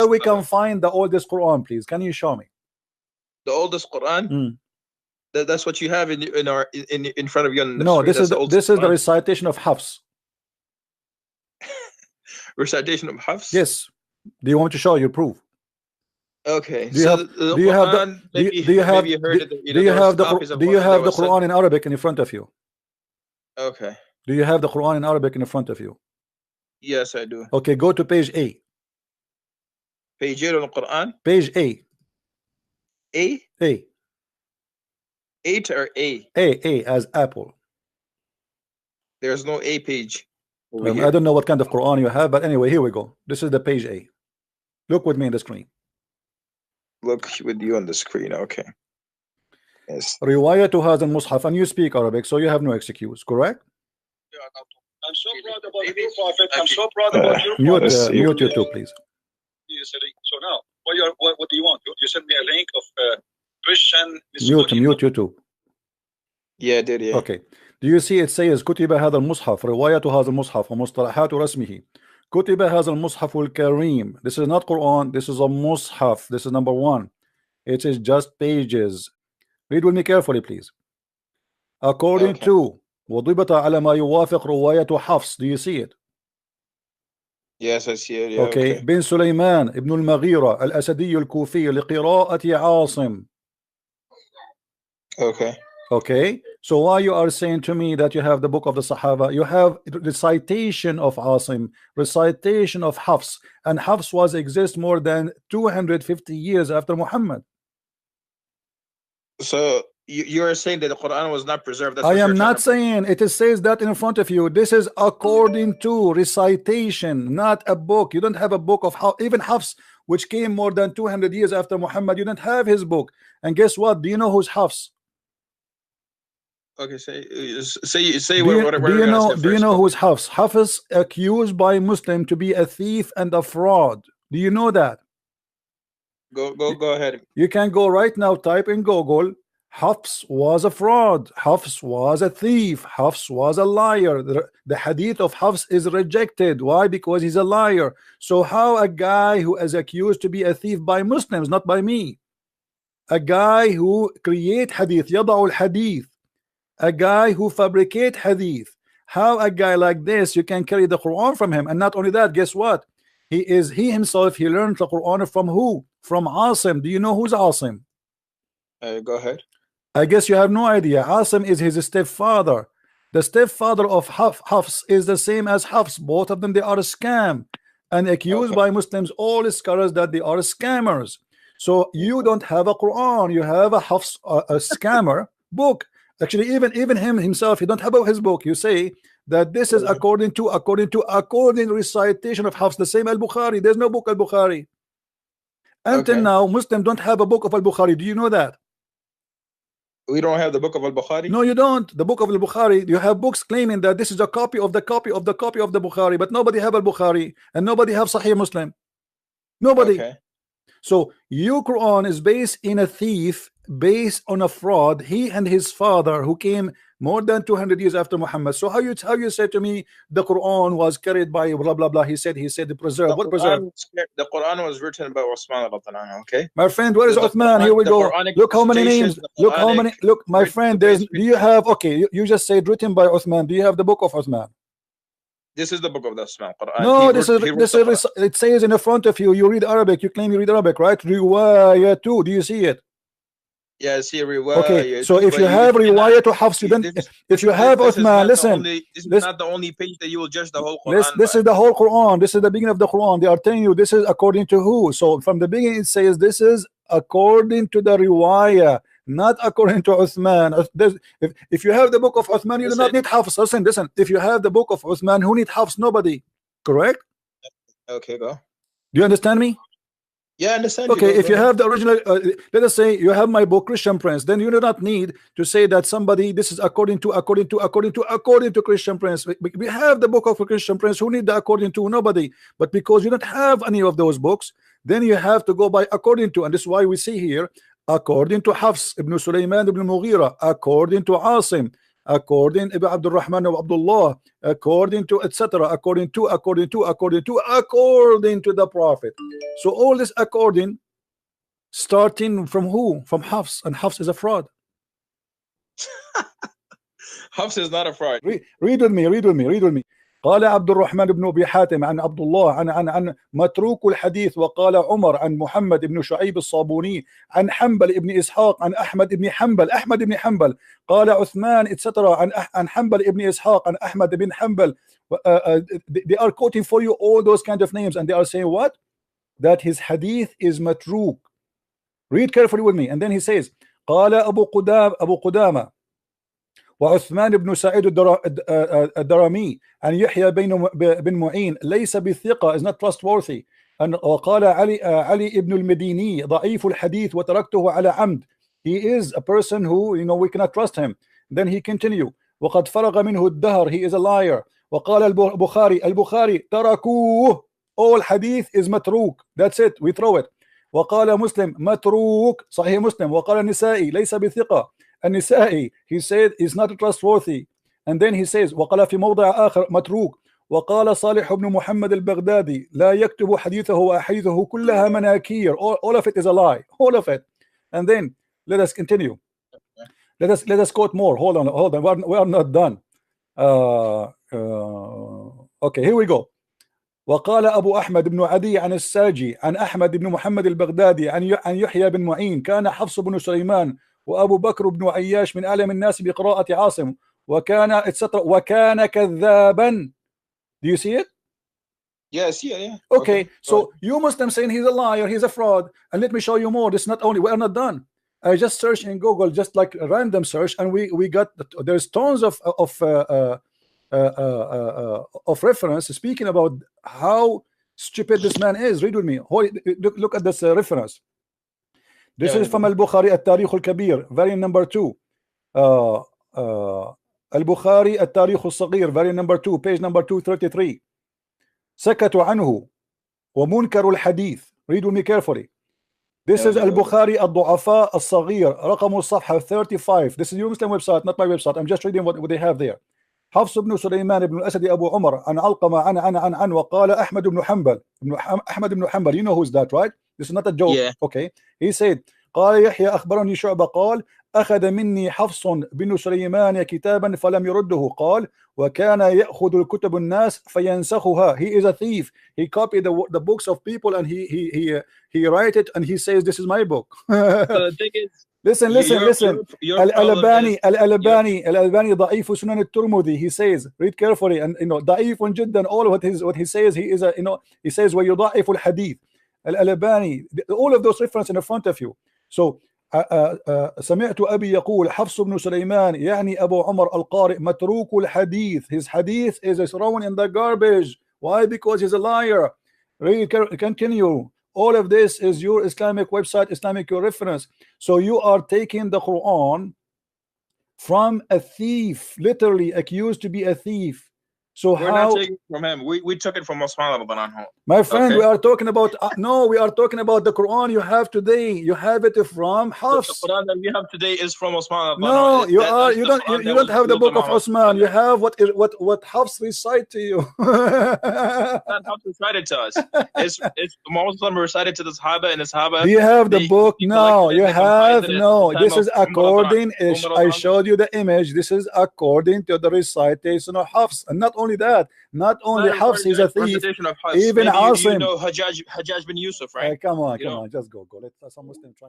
we can find the oldest Quran, please? Can you show me the oldest Quran? That's what you have in front of you on the no screen. This is the recitation of Hafs. Recitation of Hafs? Yes. Do you want me to show you proof? Okay. Do you have the Quran in Arabic in front of you? Okay. Do you have the Quran in Arabic in front of you? Yes, I do. Okay, go to page A. Page 8 on the Quran? Page A. A? A. 8 or A? A as apple. There's no A page. I don't know what kind of Quran you have, but anyway, here we go. This is the page A. Look with me on the screen. Look with you on the screen. Okay. Yes. Riwayatu hadha al-Mushaf, and you speak Arabic, so you have no excuse, correct? I'm so proud about you, Prophet. I'm so proud about you. Mute you too, please. So now, what do you want? You sent me a link of Christian. Mute you too. Yeah, I did. Yeah. Okay. Do you see it says كتب هذا المصحف رواية هذا المصحف ومصطلحات رسمه كتب هذا المصحف الكريم. This is not Quran, this is a mushaf. This is number one. It is just pages. Read with me carefully, please. According to وضبط على ما يوافق رواية حفص. Do you see it? Yes, I see it. Yeah, okay. بن سليمان ابن المغيرة الأسدي الكوفي لقراءة عاصم. Okay, so why you are saying to me that you have the book of the Sahaba? You have recitation of Asim, recitation of Hafs, and Hafs was exist more than 250 years after Muhammad. So you are saying that the Quran was not preserved? That's I am not saying it. It says that in front of you. This is according to recitation, not a book. You don't have a book of even Hafs, which came more than 200 years after Muhammad. You don't have his book. And guess what? Do you know who's Hafs? Okay, say what do you know who's Hafs? Hafs accused by Muslim to be a thief and a fraud. Do you know that? Go ahead. You can go right now, type in Google, Hafs was a fraud, Hafs was a thief, Hafs was a liar. The hadith of Hafs is rejected. Why? Because he's a liar. So how a guy who is accused to be a thief by Muslims, not by me, a guy who create hadith, يضع الحديث, a guy who fabricate hadith, how a guy like this you can carry the Quran from him? And not only that, guess what? He himself learned the Quran from who? From Asim. Do you know who's Asim? Go ahead. I guess you have no idea. Asim is his stepfather. The stepfather of Hafs is the same as Hafs. Both of them, they are a scam and accused by Muslims, all scholars, that they are scammers. So you don't have a Quran, you have a Hafs, a scammer book. Actually, even him himself, he don't have his book. You say that this is according recitation of Hafs, the same Al-Bukhari. There's no book Al-Bukhari. Until now, Muslims don't have a book of Al-Bukhari. Do you know that? We don't have the book of Al-Bukhari? No, you don't. The book of Al-Bukhari, you have books claiming that this is a copy of the copy of the copy of the Bukhari, but nobody have Al-Bukhari and nobody have Sahih Muslim. Nobody. So your Quran is based in a thief, based on a fraud. He and his father, who came more than 200 years after Muhammad. So how you say to me the Quran was carried by blah blah blah? He said the preserved. What preserved? The Quran was written by Uthman. Okay. My friend, where is Uthman? Here we go. Look how many names. Look how many. Look, my friend. Do you have? Okay, you just said written by Uthman. Do you have the book of Uthman? This is the book of the Uthman Quran. No, it says in the front of you. You read Arabic. You claim you read Arabic, right? Riwayah too. Do you see it? Yeah, I see riwayah. Okay, so if you have riwayah to Hafs, if you have Uthman, listen. This is not the only page that you will judge the whole Quran. This is the whole Quran. This is the beginning of the Quran. They are telling you this is according to who. So from the beginning it says this is according to the riwayah, not according to Uthman. If you have the book of Uthman, you do not need Hafs. Listen. If you have the book of Uthman, who need Hafs? Nobody. Correct? Okay, go. Do you understand me? Yeah, I understand. Okay, if you have the original, let us say you have my book Christian Prince, then you do not need to say that somebody this is according to Christian Prince. We have the book of Christian Prince. Who need the according to? Nobody. But because you don't have any of those books, then you have to go by according to, and this is why we see here according to Hafs ibn Sulaiman ibn Mughira, according to Asim, according Ibn Abdul Rahman of Abdullah, according to etc., according to the Prophet. So all this according, starting from who? From Hafs, and Hafs is a fraud. Hafs is not a fraud. read with me. قال عبد الرحمن بن أبي حاتم عن عبد الله عن متروك الحديث، وقال عمر عن محمد بن شعيب الصابوني عن حنبل ابن إسحاق عن أحمد بن حنبل قال عثمان etc. عن حنبل ابن إسحاق عن أحمد بن حنبل. They are quoting for you all those kind of names, and they are saying what? That his hadith is matruk. Read carefully with me. And then he says قال أبو قدامة وعثمان بن سعيد الدرمي عن يحيى بن معين ليس بالثقة, is not trustworthy. وقال علي ابن المديني ضعيف الحديث وتركته على عمد. He is a person who, you know, we cannot trust him. Then he continue وقد فرغ منه الدهر, he is a liar. وقال البخاري تركوه, all hadith is matruk, that's it, we throw it. وقال مسلم متروك, صحيح مسلم. وقال النسائي ليس بثقة, النسائي he said is not trustworthy. And then he says وقال في موضع آخر متروك. وقال صالح بن محمد البغدادي لا يكتب حديثه وأحاديثه كلها مناكير, all of it is a lie, all of it. And then let us continue, let us quote more. Hold on, we are not done. Okay, here we go. وقال أبو أحمد بن عدي عن الساجي عن أحمد بن محمد البغدادي عن يحيى بن معين كان حفص بن سليمان وأبو بكر بن عياش من أعلم الناس بقراءة عاصم وكان etc. وكان كذابا. Do you see it? Yes, yeah. Okay, so you Muslims saying he's a liar, he's a fraud, and let me show you more. This not only, we are not done. I just searched in Google, just like a random search, and we got, there's tons of reference speaking about how stupid this man is. Read with me. Look at this reference. This is from Al-Bukhari التاريخ الكبير, variant number 2. Al-Bukhari التاريخ الصغير, variant number 2, page number 233. سكتوا عنه ومنكر الحديث. Read with me carefully. This is Al-Bukhari الضعفاء الصغير, رقم الصفحة 35. This is your Muslim website, not my website. I'm just reading what they have there. حفص بن سليمان بن الأسد أبو عمر عن علقمة عن وقال أحمد بن حنبل. You know who's that, right? This is not a joke. Yeah. Okay. He said قال يحيى أخبرني شعبة قال أخذ مني حفص بن سليمان كتابا فلم يرده. قال وكان يأخذ الكتب الناس فينسخها. He is a thief. He copied the books of people and he write it and he says this is my book. The thing is, listen. Al-Albani ضعيف سنن الترمذي. He says, read carefully, and you know ضعيف جدا. All what he says, he is a, you know, he says ويضعف الحديث. Al-Albani, all of those references in front of you. So سمعت أبي يقول حفص بن سليمان يعني أبو عمر القارئ متروك الحديث. His hadith is thrown in the garbage. Why? Because he's a liar. Read, continue. All of this is your Islamic website, Islamic reference. So you are taking the Quran from a thief, literally accused to be a thief. So we're not taking it from him. We took it from Osman ibn anhu. My friend, we are talking about no, we are talking about the Quran you have today. You have it from Hafs. The Quran that we have today is from Osman ibn No, anhu. you don't have the book of Osman. You have what Hafs recite to you. Not Hafs recited to us. It's Muslim recited to the Sahaba, and the Sahaba. Do you have the book? No, you have no. This is according. I showed you the image. This is according to the recitation of Hafs, and not only that, not only Hafs is a thief, even Asim. You know Hajjaj bin Yusuf, right? Come on, just go. Let some Muslim try.